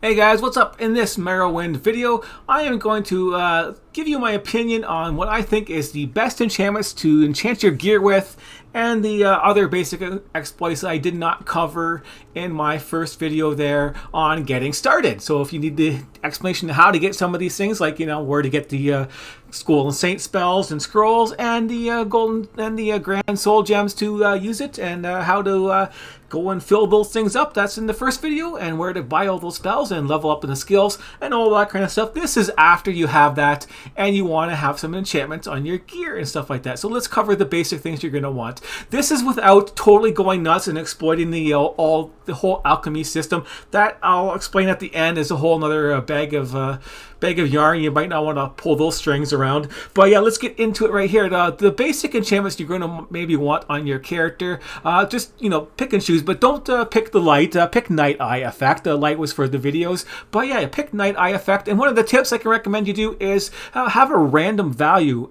Hey guys, what's up? In this Morrowind video, I am going to give you my opinion on what I think is the best enchantments to enchant your gear with, and the other basic exploits I did not cover in my first video there on getting started. So if you need the explanation of how to get some of these things, like where to get the Golden Saint spells and scrolls, and the golden and the Grand Soul gems to use it, and how to go and fill those things up, that's in the first video, and where to buy all those spells and level up in the skills and all that kind of stuff. This is after you have that and you want to have some enchantments on your gear and stuff like that. So let's cover the basic things you're going to want. This is without totally going nuts and exploiting the whole alchemy system. That I'll explain at the end is a whole another bag of yarn. You might not want to pull those strings around. But yeah, let's get into it right here. The basic enchantments you're going to maybe want on your character, just pick and choose, but don't pick the light. Pick Night Eye Effect. The light was for the videos, but yeah, pick Night Eye Effect. And one of the tips I can recommend you do is have a random value.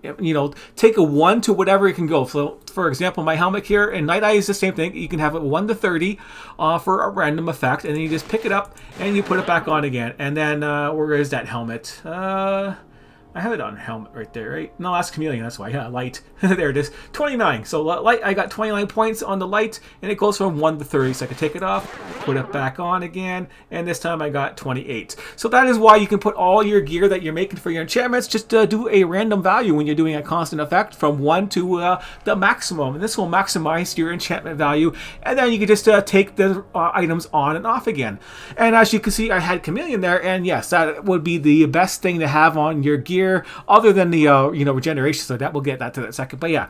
Take a 1 to whatever it can go. So for example, my helmet here and Night Eye is the same thing. You can have it 1 to 30 for a random effect, and then you just pick it up and you put it back on again. And then where is that helmet? I have it on helmet right there, right? No, that's chameleon, that's why. Yeah, light. There it is. 29. So light, I got 29 points on the light, and it goes from 1 to 30. So I can take it off, put it back on again, and this time I got 28. So that is why you can put all your gear that you're making for your enchantments, just do a random value when you're doing a constant effect from 1 to the maximum. And this will maximize your enchantment value, and then you can just take the items on and off again. And as you can see, I had chameleon there, and yes, that would be the best thing to have on your gear, other than the regeneration. So that we'll get that to that second. But yeah,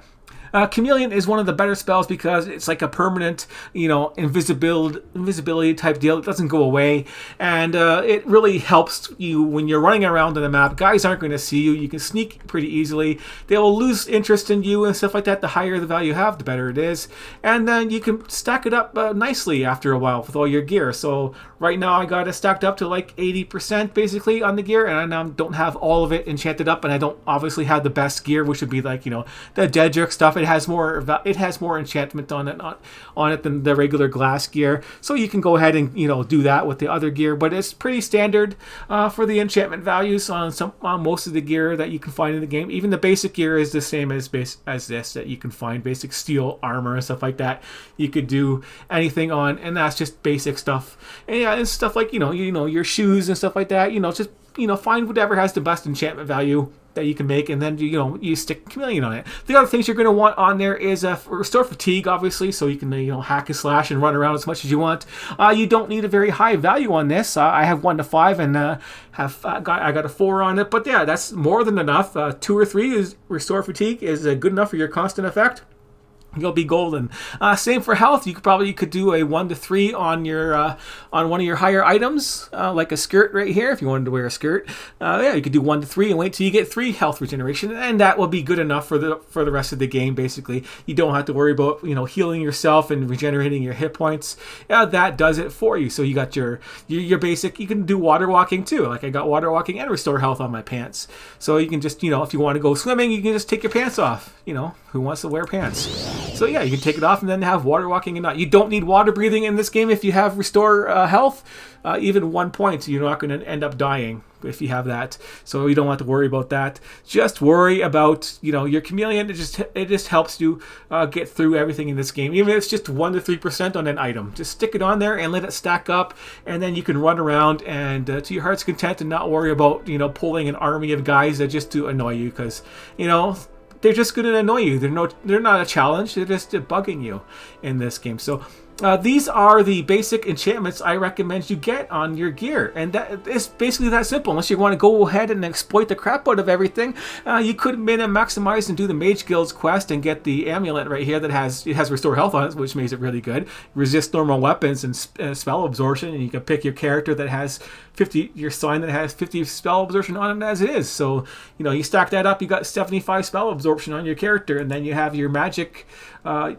chameleon is one of the better spells because it's like a permanent invisibility type deal. It doesn't go away, and it really helps you when you're running around on the map. Guys aren't going to see you. You can sneak pretty easily. They will lose interest in you and stuff like that. The higher the value you have, the better it is, and then you can stack it up nicely after a while with all your gear. So right now I got it stacked up to like 80% basically on the gear, and I don't have all of it enchanted up, and I don't obviously have the best gear, which would be like the Dedrick stuff. It has more enchantment on it than the regular glass gear, so you can go ahead and do that with the other gear. But it's pretty standard for the enchantment values on most of the gear that you can find in the game. Even the basic gear is the same as this that you can find. Basic steel armor and stuff like that you could do anything on, and that's just basic stuff. And yeah, it's stuff like your shoes and stuff like that. Just find whatever has the best enchantment value that you can make, and then you stick chameleon on it. The other things you're going to want on there is restore fatigue, obviously, so you can hack and slash and run around as much as you want. You don't need a very high value on this. I have 1 to 5 and I got a 4 on it, but yeah, that's more than enough. 2 or 3 is restore fatigue is good enough for your constant effect. You'll be golden. Same for health. You could do a 1 to 3 on your on one of your higher items, like a skirt right here. If you wanted to wear a skirt, yeah, you could do 1 to 3 and wait till you get 3 health regeneration, and that will be good enough for the rest of the game. Basically, you don't have to worry about healing yourself and regenerating your hit points. Yeah, that does it for you. So you got your basic. You can do water walking too. Like I got water walking and restore health on my pants. So you can just if you want to go swimming, you can just take your pants off. Who wants to wear pants? So yeah, you can take it off and then have water walking and not. You don't need water breathing in this game if you have restore health. Even 1 point, you're not going to end up dying if you have that. So you don't have to worry about that. Just worry about your chameleon. It just helps you get through everything in this game. Even if it's just 1 to 3% on an item, just stick it on there and let it stack up, and then you can run around and to your heart's content and not worry about pulling an army of guys that just to annoy you, because they're just going to annoy you. They're not a challenge. They're just bugging you in this game. So these are the basic enchantments I recommend you get on your gear, and that is basically that simple. Unless you want to go ahead and exploit the crap out of everything, you could min and maximize and do the Mage Guild's quest and get the amulet right here that has restore health on it, which makes it really good. Resist normal weapons and spell absorption, and you can pick your character that has 50, your sign that has 50 spell absorption on it as it is. So you stack that up, you got 75 spell absorption on your character, and then you have your magic.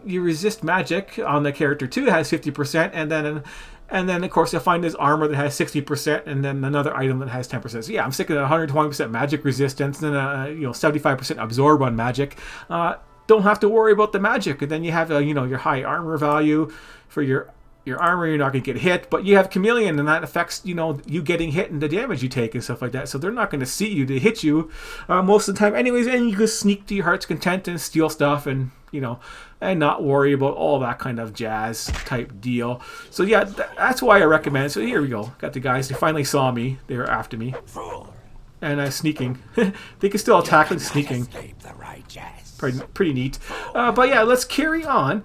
You resist magic on the character too. It has 50%, and then of course you'll find this armor that has 60%, and then another item that has 10%. So yeah, I'm sticking at 120% magic resistance, and then 75% absorb on magic. Don't have to worry about the magic, and then you have your high armor value for your your armor, you're not going to get hit, but you have chameleon, and that affects, you know, you getting hit and the damage you take and stuff like that. So they're not going to see you to hit you most of the time anyways, and you can sneak to your heart's content and steal stuff and, you know, and not worry about all that kind of jazz type deal. So yeah, that's why I recommend it. So here we go. Got the guys, they finally saw me. They were after me. And I'm sneaking. They can still attack with sneaking. Pretty neat. But yeah, let's carry on.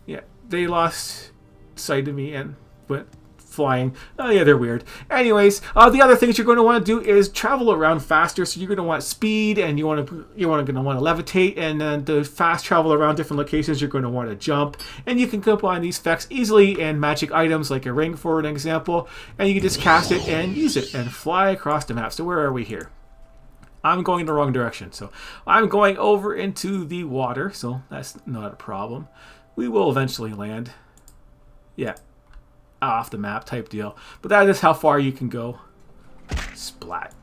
Yeah, they lost sight of me and went flying. Oh yeah, they're weird. Anyways, the other things you're going to want to do is travel around faster. So you're going to want speed, and you're going to want to levitate, and then to fast travel around different locations, you're going to want to jump. And you can combine these effects easily in magic items like a ring, for an example, and you can just cast it and use it and fly across the map. So where are we here? I'm going in the wrong direction, so I'm going over into the water, so that's not a problem. We will eventually land. Yeah, off the map type deal. But that is how far you can go. Splat.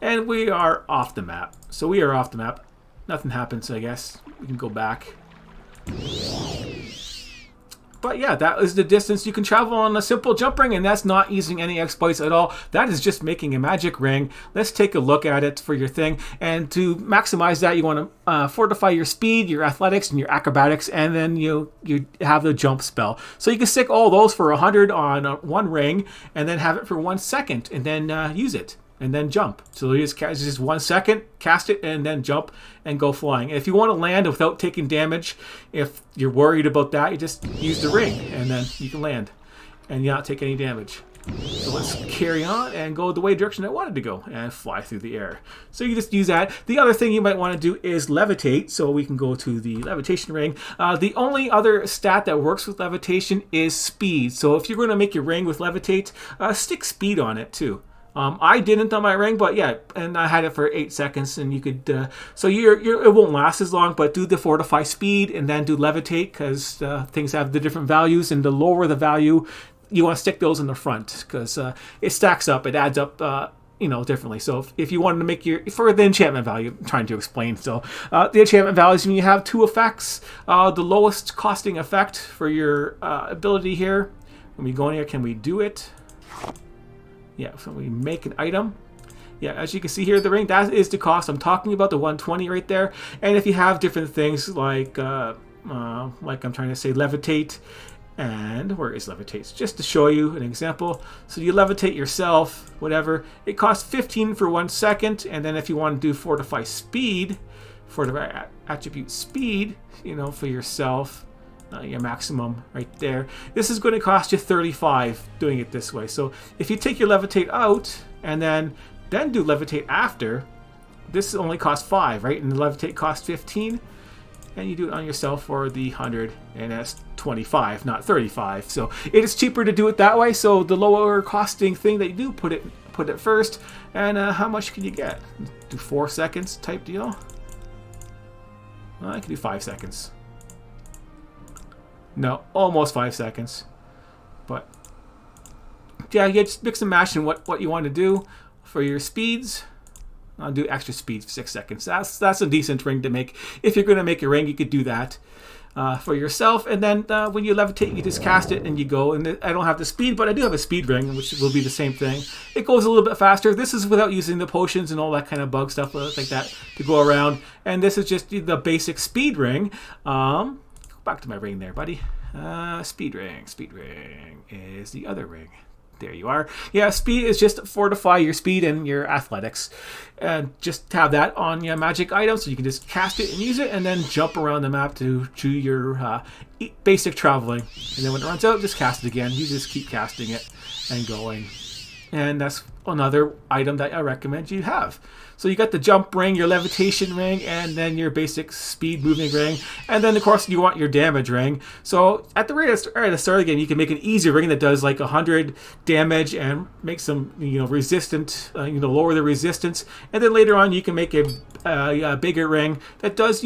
And we are off the map. So we are off the map. Nothing happens, I guess. We can go back. But yeah, that is the distance you can travel on a simple jump ring, and that's not using any exploits at all. That is just making a magic ring. Let's take a look at it for your thing. And to maximize that, you want to fortify your speed, your athletics, and your acrobatics, and then you have the jump spell. So you can stick all those for 100 on one ring, and then have it for 1 second, and then use it. And then jump. So you just 1 second, cast it, and then jump and go flying. And if you want to land without taking damage, if you're worried about that, you just use the ring, and then you can land and you not take any damage. So let's carry on and go the way direction I wanted to go and fly through the air. So you can just use that. The other thing you might want to do is levitate. So we can go to the levitation ring. The only other stat that works with levitation is speed. So if you're going to make your ring with levitate, stick speed on it too. I didn't on my ring, but yeah, and I had it for 8 seconds, and you could, so it won't last as long, but do the fortify speed and then do levitate, because things have the different values, and the lower the value, you want to stick those in the front, because it stacks up, it adds up, differently. So if you wanted to make for the enchantment value, I'm trying to explain, so the enchantment values, when you have 2 effects, the lowest costing effect for your ability here, when we go in here, can we do it? Yeah, so we make an item. Yeah, as you can see here, the ring, that is the cost. I'm talking about the 120 right there. And if you have different things like I'm trying to say levitate, and where is levitate? Just to show you an example. So you levitate yourself, whatever. It costs 15 for 1 second. And then if you want to do fortify speed, fortify attribute speed, for yourself, your maximum right there. This is going to cost you 35 doing it this way. So if you take your levitate out and then do levitate after, this only costs 5, right? And the levitate costs 15. And you do it on yourself for the 100, and that's 25, not 35. So it is cheaper to do it that way. So the lower costing thing that you do, put it first. And how much can you get? Do 4 seconds type deal? Well, I can do 5 seconds. No, almost 5 seconds. But yeah, you just mix and match in what you want to do for your speeds. I'll do extra speed for 6 seconds. That's a decent ring to make. If you're going to make a ring, you could do that for yourself. And then when you levitate, you just cast it and you go. And I don't have the speed, but I do have a speed ring, which will be the same thing. It goes a little bit faster. This is without using the potions and all that kind of bug stuff like that to go around. And this is just the basic speed ring. Go back to my ring there, buddy. Speed ring is the other ring. There you are. Yeah, speed is just fortify your speed and your athletics. And just have that on your magic item, so you can just cast it and use it, and then jump around the map to your basic traveling. And then when it runs out, just cast it again. You just keep casting it and going. And that's another item that I recommend you have. So you got the jump ring, your levitation ring, and then your basic speed moving ring. And then, of course, you want your damage ring. So at the start again, you can make an easy ring that does like 100 damage and make some, resistant, lower the resistance. And then later on, you can make a bigger ring that does,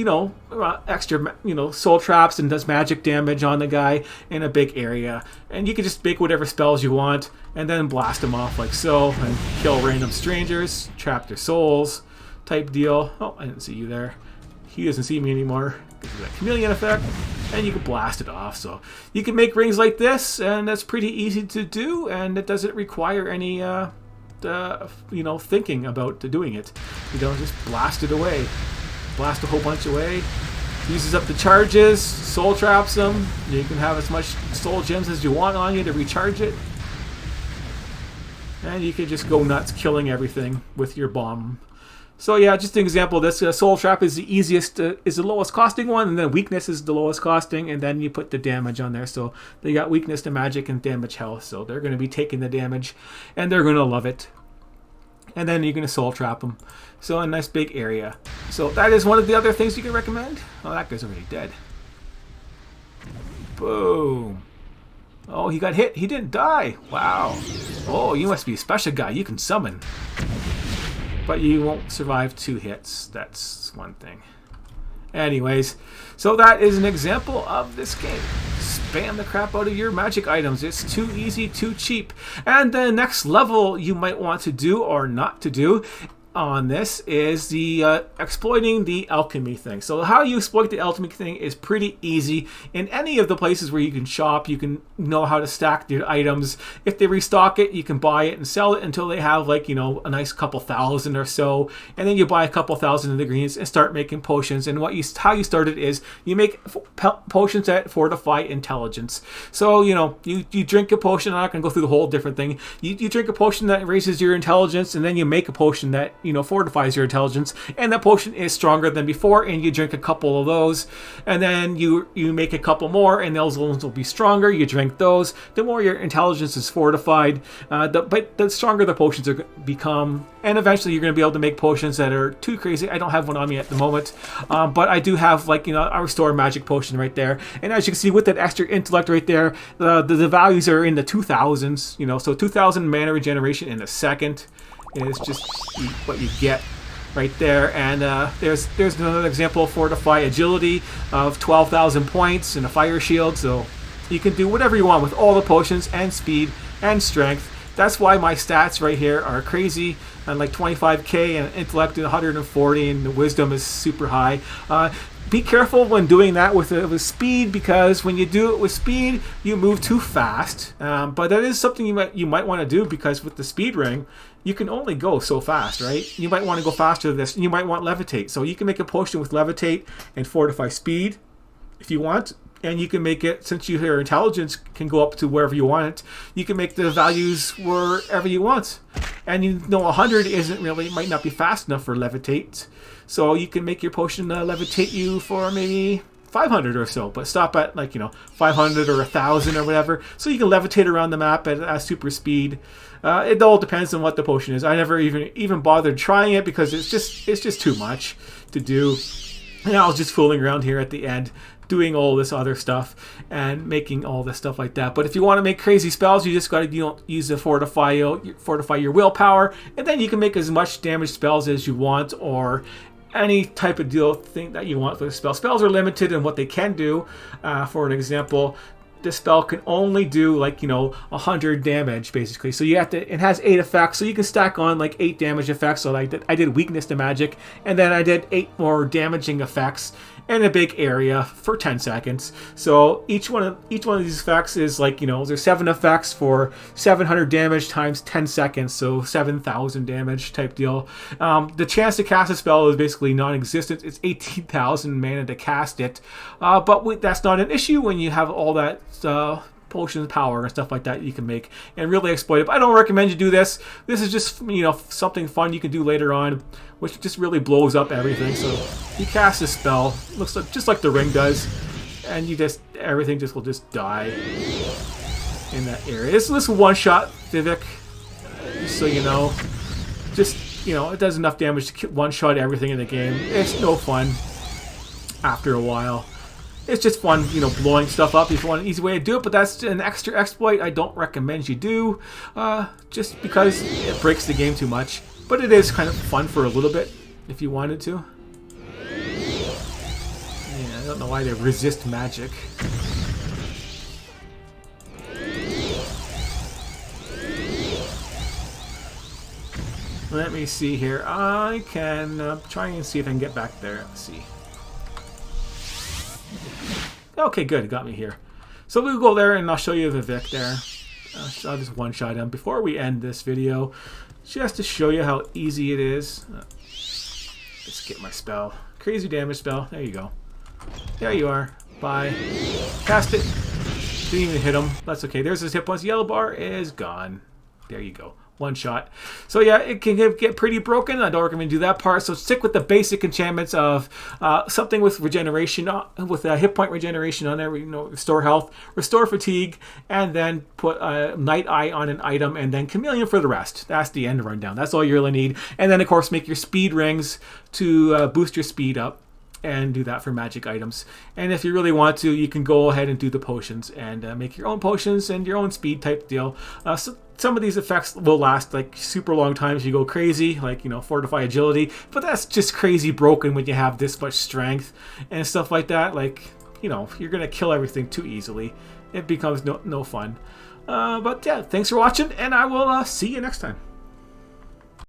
extra, soul traps and does magic damage on the guy in a big area. And you can just make whatever spells you want and then blast them off like so and kill random strangers, trap their souls type deal. Oh, I didn't see you there. He doesn't see me anymore because of that chameleon effect. and you can blast it off. So you can make rings like this, and that's pretty easy to do, and it doesn't require any thinking about doing it. You don't just blast it away. Blast a whole bunch away. Uses up the charges, soul traps them. You can have as much soul gems as you want on you to recharge it. And you can just go nuts killing everything with your bomb. So yeah, just an example of this. Soul Trap is the easiest, is the lowest costing one, and then Weakness is the lowest costing, and then you put the damage on there. So they got Weakness to Magic and Damage Health, so they're going to be taking the damage, and they're going to love it. And then you're going to Soul Trap them. So a nice big area. So that is one of the other things you can recommend. Oh, that guy's already dead. Boom. Oh, he got hit. He didn't die. Wow. Oh, you must be a special guy. You can summon. But you won't survive 2 hits. That's one thing. Anyways, so that is an example of this game. Spam the crap out of your magic items. It's too easy, too cheap. And the next level you might want to do or not to do on this is the exploiting the alchemy thing. So how you exploit the alchemy thing is pretty easy. In any of the places where you can shop, you can know how to stack your items. If they restock it, you can buy it and sell it until they have, like, you know, a nice couple thousand or so, and then you buy a couple thousand of the ingredients and start making potions. And how you start it is you make potions that fortify intelligence. So, you know, you drink a potion. I'm not going to go through the whole different thing. You drink a potion that raises your intelligence, and then you make a potion that, you know, fortifies your intelligence, and that potion is stronger than before, and you drink a couple of those, and then you make a couple more, and those ones will be stronger. You drink those. The more your intelligence is fortified, but the stronger the potions are become, and eventually you're going to be able to make potions that are too crazy. I don't have one on me at the moment, but I do have, like, you know, a restore magic potion right there, and as you can see with that extra intellect right there, the values are in the 2000s, you know, so 2000 mana regeneration in a second is just what you get right there. And there's another example, Fortify Agility of 12,000 points and a Fire Shield. So you can do whatever you want with all the potions and speed and strength. That's why my stats right here are crazy, and like 25k and intellect 140, and the wisdom is super high. Be careful when doing that with speed, because when you do it with speed, you move too fast. But that is something you might want to do, because with the speed ring, you can only go so fast, right? You might want to go faster than this, and you might want Levitate. So you can make a potion with Levitate and Fortify Speed if you want. And you can make it, since your intelligence can go up to wherever you want it, you can make the values wherever you want. And you know 100 might not be fast enough for Levitate. So you can make your potion levitate you for maybe 500 or so, but stop at, like, you know, 500 or 1,000 or whatever. So you can levitate around the map at super speed. It all depends on what the potion is. I never even bothered trying it, because it's just too much to do. And I was just fooling around here at the end, doing all this other stuff and making all this stuff like that. But if you want to make crazy spells, you just got to use the fortify your willpower, and then you can make as much damage spells as you want, or any type of thing that you want for the spell. Spells are limited in what they can do. For an example, this spell can only do, like, you know, 100 damage basically. So you have to. It has 8 effects, so you can stack on like 8 damage effects. So I did weakness to magic, and then I did 8 more damaging effects in a big area for 10 seconds. So each one of these effects is, like, you know, there's 7 effects for 700 damage times 10 seconds, so 7,000 damage type deal. The chance to cast a spell is basically non-existent. It's 18,000 mana to cast it, but that's not an issue when you have all that potions, power, and stuff like that you can make and really exploit it. But I don't recommend you do this. This is just, you know, something fun you can do later on, which just really blows up everything. So you cast a spell, looks like, just like the ring does, and everything will just die in that area. This one-shot Vivek, just so you know. Just, you know, it does enough damage to one-shot everything in the game. It's no fun after a while. It's just fun, you know, blowing stuff up if you want an easy way to do it, but that's an extra exploit I don't recommend you do, just because it breaks the game too much. But it is kind of fun for a little bit, if you wanted to. Yeah, I don't know why they resist magic. Let me see here. I can try and see if I can get back there. Let's see. Okay, good. It got me here. So we'll go there and I'll show you the Vic there. I'll just one-shot him before we end this video, just to show you how easy it is. Let's get my spell. Crazy damage spell. There you go. There you are. Bye. Cast it. Didn't even hit him. That's okay. There's his hit points. Yellow bar is gone. There you go. One shot. So yeah, it can get pretty broken. I don't recommend you do that part. So stick with the basic enchantments of something with regeneration, with a hit point regeneration on there. You know, restore health, restore fatigue, and then put Night Eye on an item, and then Chameleon for the rest. That's the end rundown. That's all you really need. And then of course make your speed rings to boost your speed up. And do that for magic items. And if you really want to, you can go ahead and do the potions and make your own potions and your own speed type deal. So some of these effects will last like super long times. You go crazy, like, you know, fortify agility, but that's just crazy broken when you have this much strength and stuff like that. Like, you know, you're gonna kill everything too easily. It becomes no fun. But yeah, thanks for watching, and I will see you next time.